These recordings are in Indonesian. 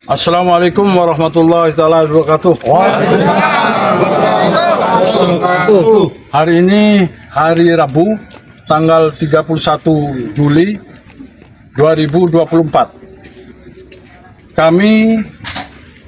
Assalamualaikum warahmatullahi wabarakatuh. Hari ini hari Rabu, tanggal 31 Juli 2024. Kami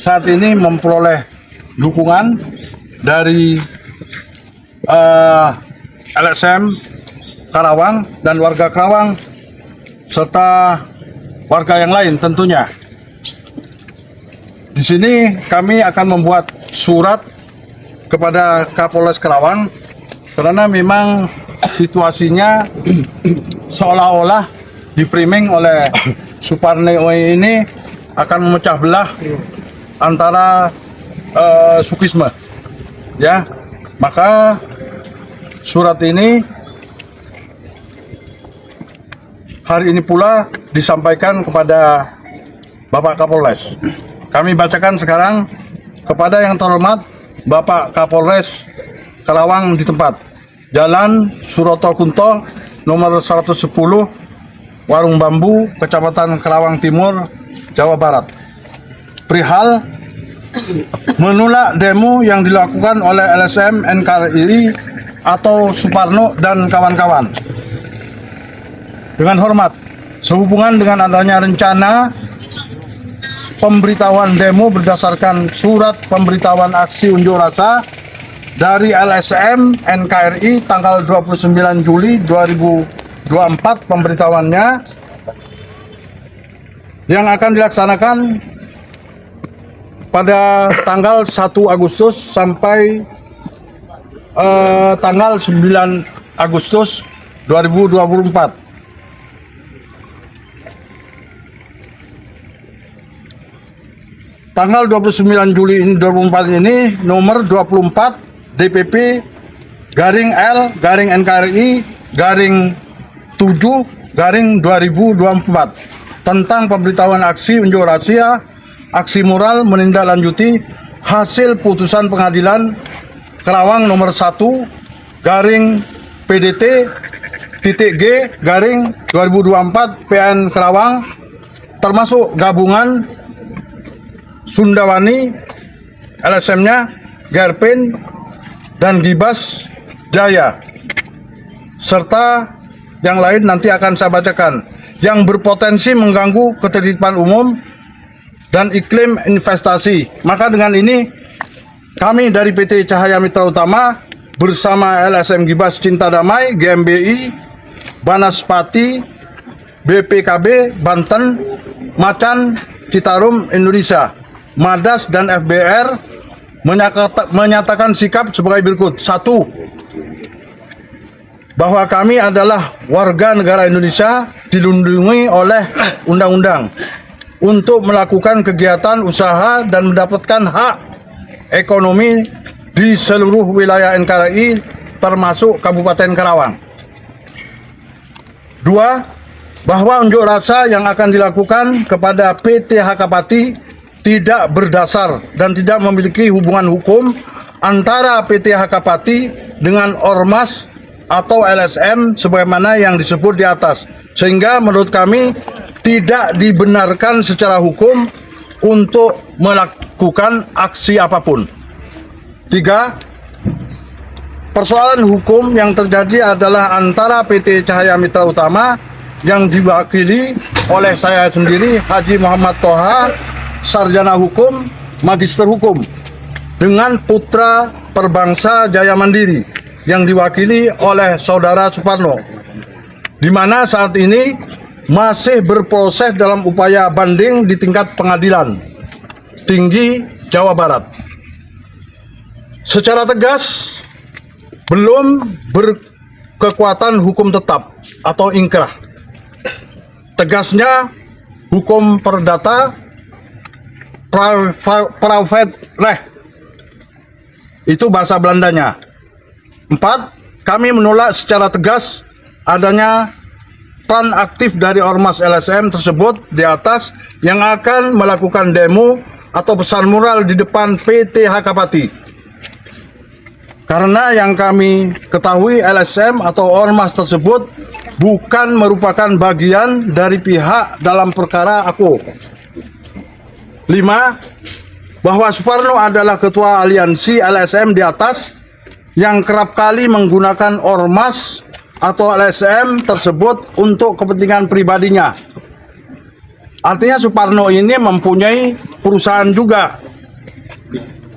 saat ini memperoleh dukungan dari LSM Karawang dan warga Karawang serta warga yang lain tentunya. Di sini kami akan membuat surat kepada Kapolres Karawang karena memang situasinya seolah-olah di framing oleh Suparno ini akan memecah belah antara Sukisme, ya. Maka surat ini hari ini pula disampaikan kepada Bapak Kapolres. Kami bacakan sekarang kepada yang terhormat Bapak Kapolres Karawang di tempat. Jalan Suroto Kunto nomor 110 Warung Bambu, Kecamatan Karawang Timur, Jawa Barat. Perihal menolak demo yang dilakukan oleh LSM NKRI atau Suparno dan kawan-kawan. Dengan hormat, sehubungan dengan adanya rencana pemberitahuan demo berdasarkan surat pemberitahuan aksi unjuk rasa dari LSM NKRI tanggal 29 Juli 2024, pemberitahuannya yang akan dilaksanakan pada tanggal 1 Agustus sampai tanggal 9 Agustus 2024. Tanggal 29 Juli 2024 ini nomor 24 DPP garing L garing NKRI garing 7 garing 2024 tentang pemberitahuan aksi unjuk rasa aksi moral menindaklanjuti hasil putusan pengadilan Karawang nomor 1 garing PDT titik G garing 2024 PN Karawang termasuk gabungan Sundawani, LSM-nya, Gerpin, dan Gibas Jaya, serta yang lain nanti akan saya bacakan, yang berpotensi mengganggu ketertiban umum dan iklim investasi. Maka dengan ini, kami dari PT Cahaya Mitra Utama bersama LSM Gibas Cinta Damai, GMBI, Banaspati, BPKB, Banten, Macan, Citarum, Indonesia, Madas dan FBR menyatakan sikap sebagai berikut. 1. Bahwa kami adalah warga negara Indonesia dilindungi oleh undang-undang untuk melakukan kegiatan usaha dan mendapatkan hak ekonomi di seluruh wilayah NKRI termasuk Kabupaten Karawang. 2. Bahwa unjuk rasa yang akan dilakukan kepada PT Hakapati tidak berdasar dan tidak memiliki hubungan hukum antara PT Hakapati dengan Ormas atau LSM sebagaimana yang disebut di atas, sehingga menurut kami tidak dibenarkan secara hukum untuk melakukan aksi apapun. 3. Persoalan hukum yang terjadi adalah antara PT Cahaya Mitra Utama yang diwakili oleh saya sendiri, Haji Muhammad Toha, sarjana hukum, magister hukum, dengan putra perbangsa Jaya Mandiri yang diwakili oleh saudara Suparno, di mana saat ini masih berproses dalam upaya banding di tingkat pengadilan tinggi Jawa Barat. Secara tegas belum berkekuatan hukum tetap atau ingkrah. Tegasnya hukum perdata private reh, itu bahasa Belandanya. 4. Kami menolak secara tegas adanya peran aktif dari Ormas LSM tersebut di atas yang akan melakukan demo atau pesan moral di depan PT Hakapati. Karena yang kami ketahui LSM atau Ormas tersebut bukan merupakan bagian dari pihak dalam perkara aku. 5. bahwa Suparno adalah ketua aliansi LSM di atas yang kerap kali menggunakan ormas atau LSM tersebut untuk kepentingan pribadinya. Artinya Suparno ini mempunyai perusahaan juga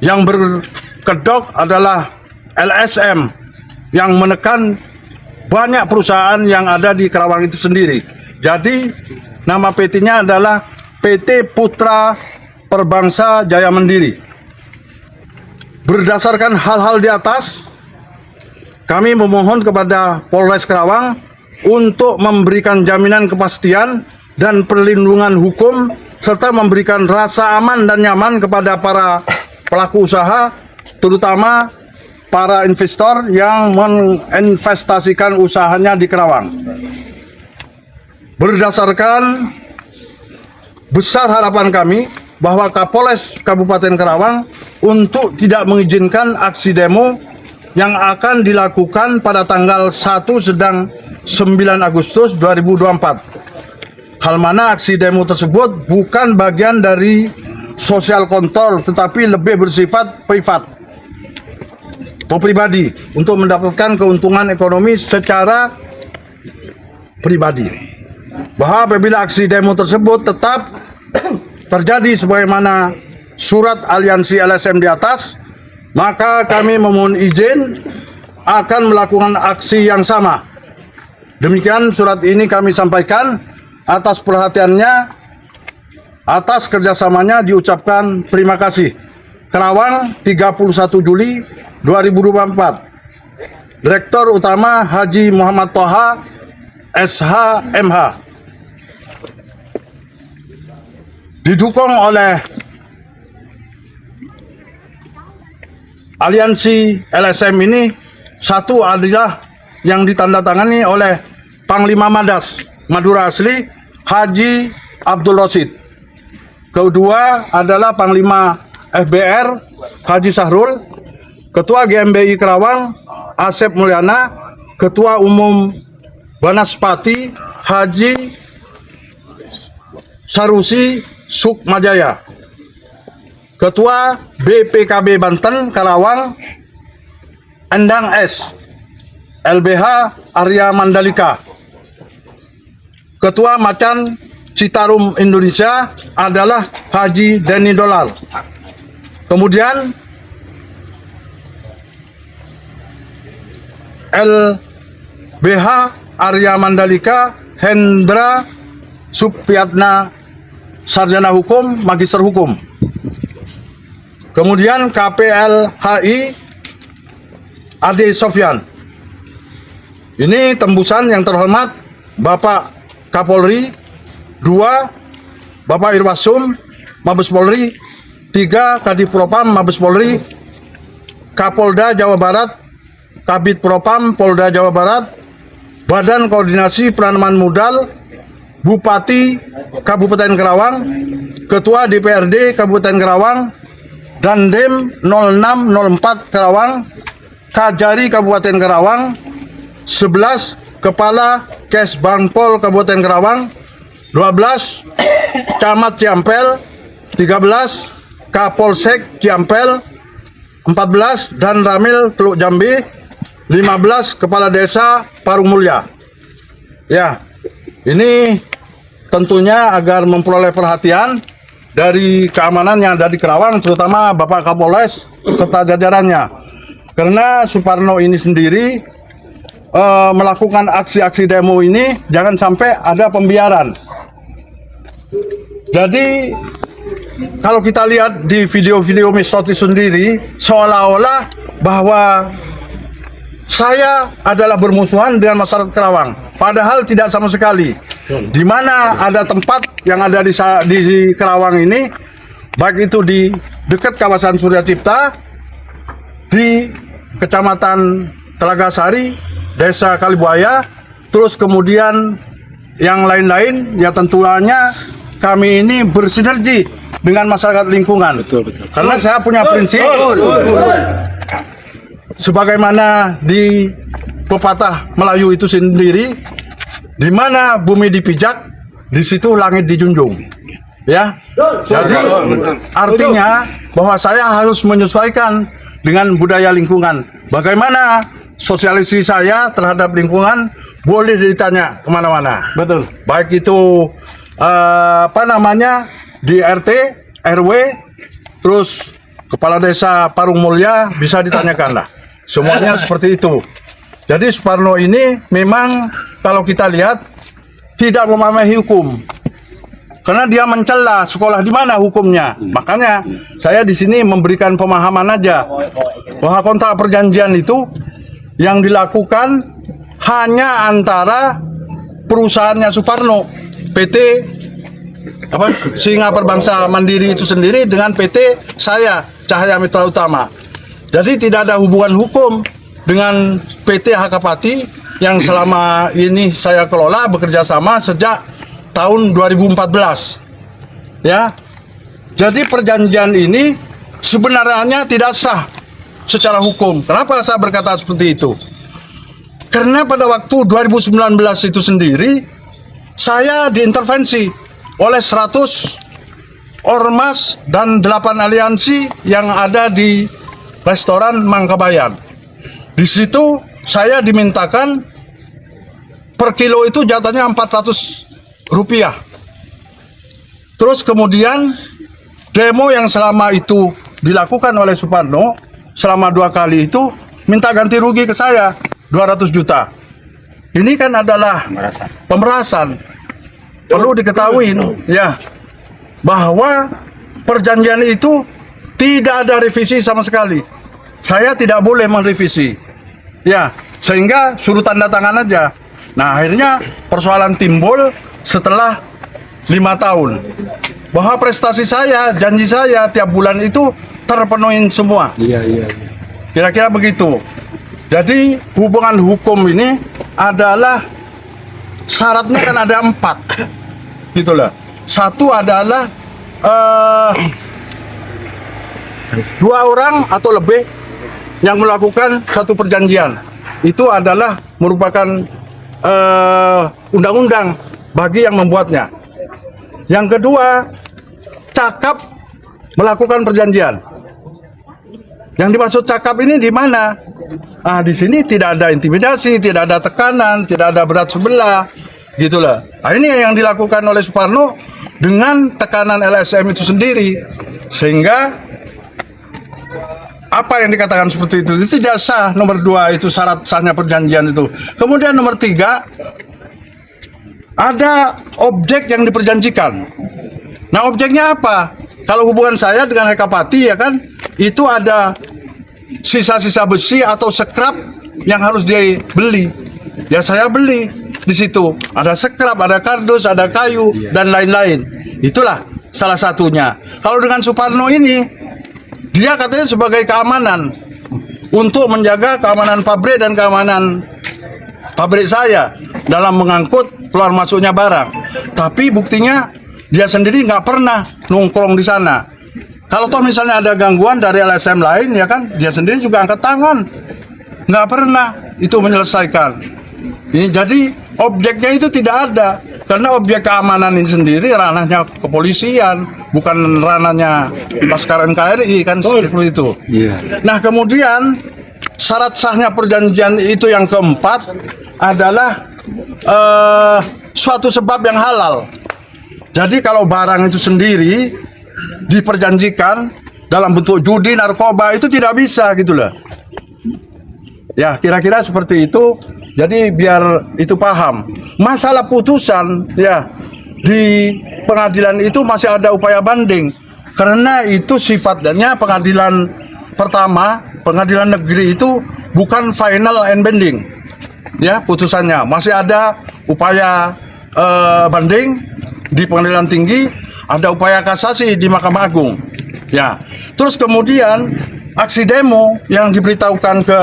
yang berkedok adalah LSM yang menekan banyak perusahaan yang ada di Karawang itu sendiri. Jadi nama PT-nya adalah PT Putra Perbangsa Jaya Mandiri. Berdasarkan hal-hal di atas, kami memohon kepada Polres Karawang untuk memberikan jaminan kepastian dan perlindungan hukum serta memberikan rasa aman dan nyaman kepada para pelaku usaha, terutama para investor yang menginvestasikan usahanya di Karawang. Berdasarkan besar harapan kami bahwa Kapolres Kabupaten Karawang untuk tidak mengizinkan aksi demo yang akan dilakukan pada tanggal 1 sedang 9 Agustus 2024. Hal mana aksi demo tersebut bukan bagian dari sosial kontrol tetapi lebih bersifat privat atau pribadi untuk mendapatkan keuntungan ekonomi secara pribadi. Bahwa apabila aksi demo tersebut tetap terjadi sebagaimana surat aliansi LSM di atas, maka kami memohon izin akan melakukan aksi yang sama. Demikian surat ini kami sampaikan. Atas perhatiannya, atas kerjasamanya diucapkan terima kasih. Karawang 31 Juli 2024. Direktur Utama Haji Muhammad Toha SH.MH. Didukung oleh aliansi LSM ini, satu adalah yang ditandatangani oleh Panglima Madas Madura Asli Haji Abdul Rosid. Kedua adalah Panglima FBR Haji Sahrul, Ketua GMBI Karawang Asep Mulyana, Ketua Umum Banaspati Haji Sarusi Sukmajaya, Ketua BPKB Banten Karawang Endang S, LBH Arya Mandalika, Ketua Macan Citarum Indonesia adalah Haji Denny Dolar. Kemudian LBH Arya Mandalika Hendra Supiatna Sarjana Hukum, Magister Hukum. Kemudian KPLHI Ade Sofyan. Ini tembusan yang terhormat Bapak Kapolri. 2. Bapak Irwasum Mabes Polri. 3. Kadif Propam Mabes Polri. Kapolda Jawa Barat, Kabid Propam Polda Jawa Barat, Badan Koordinasi Penanaman Modal Bupati Kabupaten Karawang, Ketua DPRD Kabupaten Karawang, Dandim 0604 Karawang, Kajari Kabupaten Karawang, 11 Kepala Kesbangpol Kabupaten Karawang, 12 Camat Ciampel, 13 Kapolsek Ciampel, 14 Dan Ramil Teluk Jambi, 15 Kepala Desa Parung Mulya. Ya, ini tentunya agar memperoleh perhatian dari keamanan yang ada di Karawang, terutama Bapak Kapolres serta jajarannya. Karena Suparno ini sendiri melakukan aksi-aksi demo ini jangan sampai ada pembiaran. Jadi kalau kita lihat di video-video Misoti sendiri, seolah-olah bahwa saya adalah bermusuhan dengan masyarakat Karawang, padahal tidak sama sekali. Di mana ada tempat yang ada di Karawang ini, baik itu di dekat kawasan Surya Cipta, di Kecamatan Telaga Sari, Desa Kalibuaya, terus kemudian yang lain-lain, ya tentunya kami ini bersinergi dengan masyarakat lingkungan. Betul. Karena saya punya prinsip, sebagaimana di pepatah Melayu itu sendiri, di mana bumi dipijak, di situ langit dijunjung. Ya, jadi artinya bahwa saya harus menyesuaikan dengan budaya lingkungan. Bagaimana sosialisasi saya terhadap lingkungan boleh ditanya kemana-mana. Betul. Baik itu di RT, RW, terus kepala desa Parung Mulya bisa ditanyakan lah. Semuanya seperti itu. Jadi Suparno ini memang kalau kita lihat tidak memahami hukum. Karena dia mencela sekolah di mana hukumnya. Makanya saya di sini memberikan pemahaman aja bahwa kontrak perjanjian itu yang dilakukan hanya antara perusahaannya Suparno, PT Singa Perbangsa Mandiri itu sendiri dengan PT saya, Cahaya Mitra Utama. Jadi tidak ada hubungan hukum dengan PT Hakapati yang selama ini saya kelola bekerja sama sejak tahun 2014. Ya. Jadi perjanjian ini sebenarnya tidak sah secara hukum. Kenapa saya berkata seperti itu? Karena pada waktu 2019 itu sendiri saya diintervensi oleh 100 ormas dan 8 aliansi yang ada di restoran Mangkabayan. Di situ saya dimintakan per kilo itu jatahnya 400 rupiah. Terus kemudian demo yang selama itu dilakukan oleh Suparno selama 2 kali itu minta ganti rugi ke saya 200 juta. Ini kan adalah pemerasan. Perlu diketahui ya bahwa perjanjian itu tidak ada revisi sama sekali. Saya tidak boleh merevisi. Ya, sehingga suruh tanda tangan aja. Nah, akhirnya persoalan timbul setelah 5 tahun bahwa prestasi saya, janji saya tiap bulan itu terpenuhi semua. Iya. Kira-kira begitu. Jadi hubungan hukum ini adalah syaratnya kan ada 4, gitulah. Satu adalah 2 orang atau lebih yang melakukan satu perjanjian. Itu adalah merupakan undang-undang bagi yang membuatnya. Yang kedua, cakap melakukan perjanjian. Yang dimaksud cakap ini di mana? Ah, di sini tidak ada intimidasi, tidak ada tekanan, tidak ada berat sebelah, gitulah. Nah, ini yang dilakukan oleh Suparno dengan tekanan LSM itu sendiri, sehingga apa yang dikatakan seperti itu tidak sah. Nomor 2 itu syarat sahnya perjanjian itu. Kemudian nomor 3, ada objek yang diperjanjikan. Nah, objeknya apa? Kalau hubungan saya dengan Hakapati ya kan, itu ada sisa-sisa besi atau scrap yang harus dia beli. Ya saya beli di situ. Ada scrap, ada kardus, ada kayu dan lain-lain. Itulah salah satunya. Kalau dengan Suparno ini, dia katanya sebagai keamanan untuk menjaga keamanan pabrik dan keamanan pabrik saya dalam mengangkut keluar masuknya barang. Tapi buktinya dia sendiri nggak pernah nongkrong di sana. Kalau toh misalnya ada gangguan dari LSM lain ya kan, dia sendiri juga angkat tangan. Nggak pernah itu menyelesaikan. Ini jadi objeknya itu tidak ada. Karena objek keamanan ini sendiri ranahnya kepolisian, bukan ranahnya Laskar NKRI kan seperti itu. Nah kemudian syarat sahnya perjanjian itu yang keempat adalah suatu sebab yang halal. Jadi kalau barang itu sendiri diperjanjikan dalam bentuk judi, narkoba itu tidak bisa gitu loh. Ya kira-kira seperti itu. Jadi biar itu paham. Masalah putusan ya di pengadilan itu masih ada upaya banding. Karena itu sifatnya pengadilan pertama, pengadilan negeri itu bukan final and binding. Ya putusannya masih ada upaya banding di pengadilan tinggi, ada upaya kasasi di Mahkamah Agung. Ya, terus kemudian aksi demo yang diberitahukan ke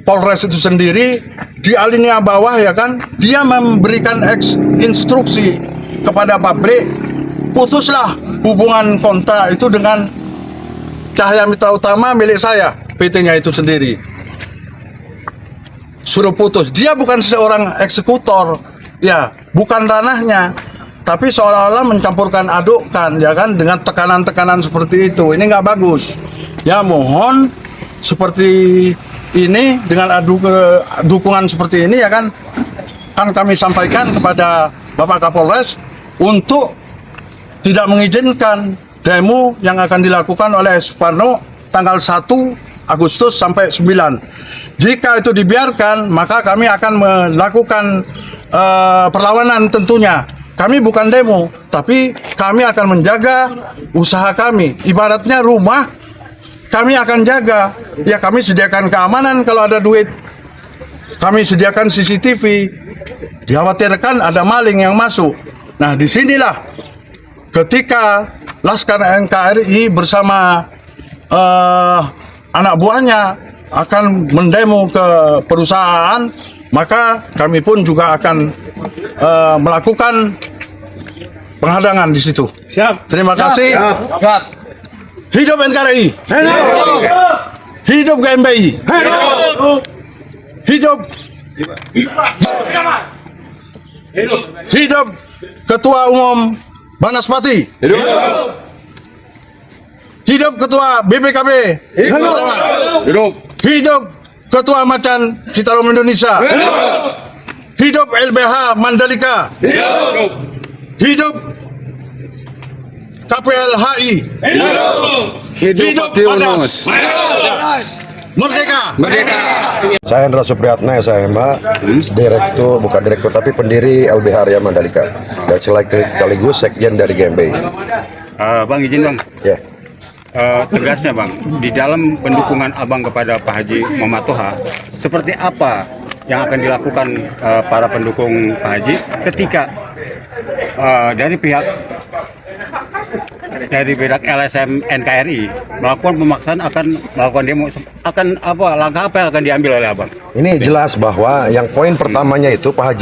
Polres itu sendiri di alinea bawah ya kan, dia memberikan instruksi kepada pabrik, putuslah hubungan kontrak itu dengan Cahaya Mitra Utama milik saya, PT-nya itu sendiri. Suruh putus. Dia bukan seorang eksekutor, ya, bukan ranahnya. tapi seolah-olah mencampurkan adukkan ya kan dengan tekanan-tekanan seperti itu. Ini nggak bagus. Ya mohon seperti ini dengan dukungan seperti ini ya kan kami sampaikan kepada Bapak Kapolres untuk tidak mengizinkan demo yang akan dilakukan oleh Suparno tanggal 1 Agustus sampai 9. Jika itu dibiarkan, maka kami akan melakukan perlawanan tentunya. Kami bukan demo, tapi kami akan menjaga usaha kami. Ibaratnya rumah, kami akan jaga. Ya kami sediakan keamanan kalau ada duit. Kami sediakan CCTV. Dikhawatirkan ada maling yang masuk. Nah disinilah ketika Laskar NKRI bersama anak buahnya akan mendemo ke perusahaan, maka kami pun juga akan melakukan penghadangan di situ. Siap. Terima kasih. Siap. Hidup NKRI. Hidup GMBI. Hidup. Hidup Ketua Umum Banaspati. Hidup Ketua BPKB. Hidup Ketua Macan Citarum Indonesia. Hidup LBH Mandalika. Hidup KPLHI. Hidup Padas. Merdeka. Saya Hendra Supriyatna SHMA, direktur tapi pendiri LBH Area Mandalika dan sekaligus sekjen dari GMBI. Bang izin bang, Ya. tegasnya bang, di dalam pendukungan abang kepada Pak Haji Muhammad Toha, seperti apa yang akan dilakukan para pendukung Pak Haji ketika dari pihak LSM NKRI melakukan pemaksaan akan melakukan demo, akan apa langkah apa yang akan diambil oleh abang? Ini jelas bahwa yang poin pertamanya itu Pak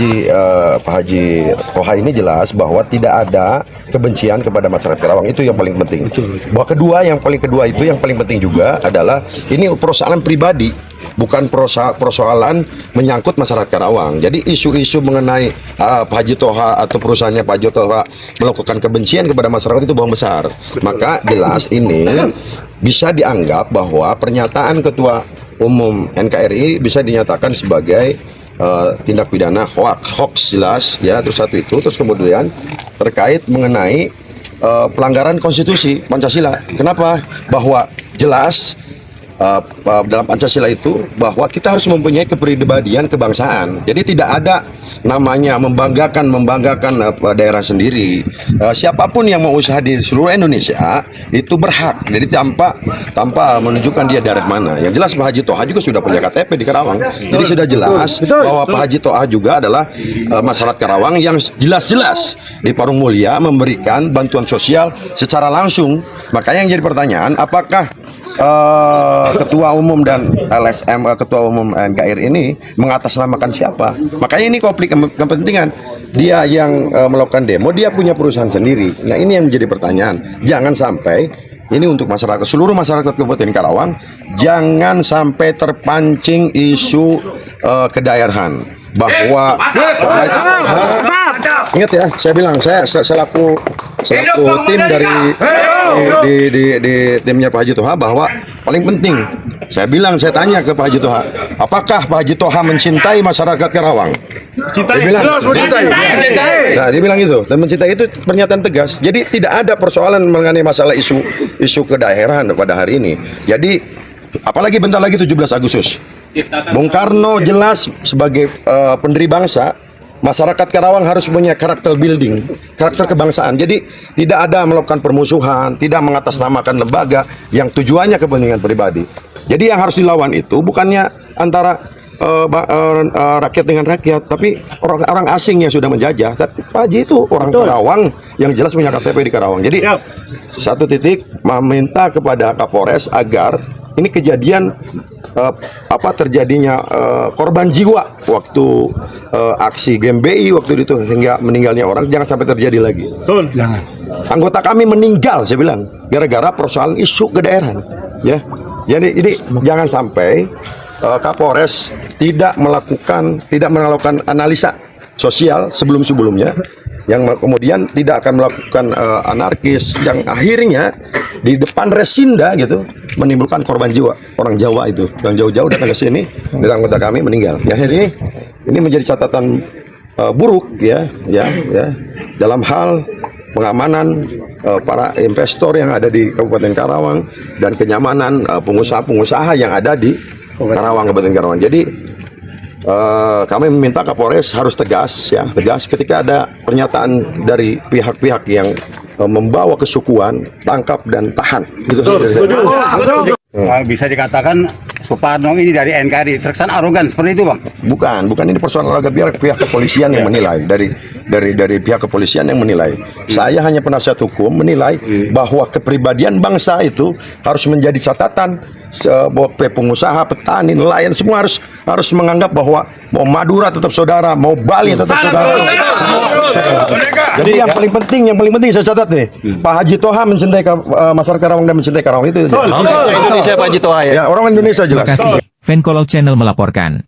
Haji Toha ini jelas bahwa tidak ada kebencian kepada masyarakat Karawang, itu yang paling penting. Bahwa yang paling kedua itu yang paling penting juga adalah ini persoalan pribadi, bukan persoalan menyangkut masyarakat Karawang. Jadi isu-isu mengenai Pak Haji Toha atau perusahaannya Pak Haji Toha melakukan kebencian kepada masyarakat itu bohong besar. Maka jelas ini bisa dianggap bahwa pernyataan Ketua Umum NKRI bisa dinyatakan sebagai tindak pidana hoax jelas ya. Terus satu itu, terus kemudian terkait mengenai pelanggaran konstitusi Pancasila. Kenapa? Bahwa jelas dalam Pancasila itu bahwa kita harus mempunyai kepribadian kebangsaan. Jadi tidak ada namanya membanggakan daerah sendiri. Siapapun yang mau usaha di seluruh Indonesia itu berhak. Jadi tanpa menunjukkan dia daerah mana. Yang jelas Pak Haji Toha juga sudah punya KTP di Karawang. Jadi sudah jelas bahwa Pak Haji Toha juga adalah masyarakat Karawang yang jelas-jelas di Parung Mulia memberikan bantuan sosial secara langsung. Makanya yang jadi pertanyaan, apakah Ketua Umum dan LSM, Ketua Umum NKRI ini mengatasnamakan siapa? Makanya ini konflik kepentingan. Dia yang melakukan demo, dia punya perusahaan sendiri. Nah ini yang menjadi pertanyaan. Jangan sampai ini untuk masyarakat, seluruh masyarakat Kabupaten Karawang, jangan sampai terpancing isu kedaerahan bahwa ingat ya, saya bilang saya selaku tim dari di timnya Pak Haji Toha bahwa paling penting saya tanya ke Pak Haji Toha, apakah Pak Haji Toha mencintai masyarakat Karawang? Dia bilang, nah dia bilang itu, dan mencintai itu pernyataan tegas. Jadi tidak ada persoalan mengenai masalah isu kedaerahan pada hari ini. Jadi apalagi bentar lagi 17 Agustus. Bung Karno jelas sebagai pendiri bangsa, masyarakat Karawang harus punya karakter building, karakter kebangsaan. Jadi tidak ada melakukan permusuhan, tidak mengatasnamakan lembaga yang tujuannya kepentingan pribadi. Jadi yang harus dilawan itu bukannya antara rakyat dengan rakyat, tapi orang asing yang sudah menjajah. Tapi Pak Haji itu orang Karawang yang jelas punya KTP di Karawang. Jadi satu titik meminta kepada Kapolres agar ini kejadian terjadinya korban jiwa waktu aksi GMBI waktu itu hingga meninggalnya orang, jangan sampai terjadi lagi. Betul. Jangan. Anggota kami meninggal, saya bilang, gara-gara persoalan isu kedaerahan. Ya, jadi ini jangan sampai Kapolres tidak melakukan analisa sosial sebelum-sebelumnya yang kemudian tidak akan melakukan anarkis yang akhirnya di depan Resinda gitu menimbulkan korban jiwa. Orang Jawa itu yang jauh-jauh datang ke sini dari anggota kami meninggal. Ya, akhirnya ini menjadi catatan buruk ya dalam hal pengamanan para investor yang ada di Kabupaten Karawang dan kenyamanan pengusaha-pengusaha yang ada di Karawang, Kabupaten Karawang. Jadi kami meminta Kapolres harus tegas ketika ada pernyataan dari pihak-pihak yang membawa kesukuan, tangkap dan tahan. Gitu. Bisa dikatakan Suparno ini dari NKRI terkesan arogan seperti itu, Bang? Bukan ini persoalan olahraga, biar pihak kepolisian yang menilai, dari pihak kepolisian yang menilai. Saya hanya penasihat hukum menilai bahwa kepribadian bangsa itu harus menjadi catatan bahwa pengusaha, petani, nelayan semua harus menganggap bahwa mau Madura tetap saudara, mau Bali tetap saudara. Jadi yang paling penting saya catat nih, Pak Haji Toha mencintai masyarakat Karawang dan mencintai Karawang itu. Indonesia Pak Haji Toha ya. Ya, orang Indonesia jelas. Terima kasih. Venkolog Channel melaporkan.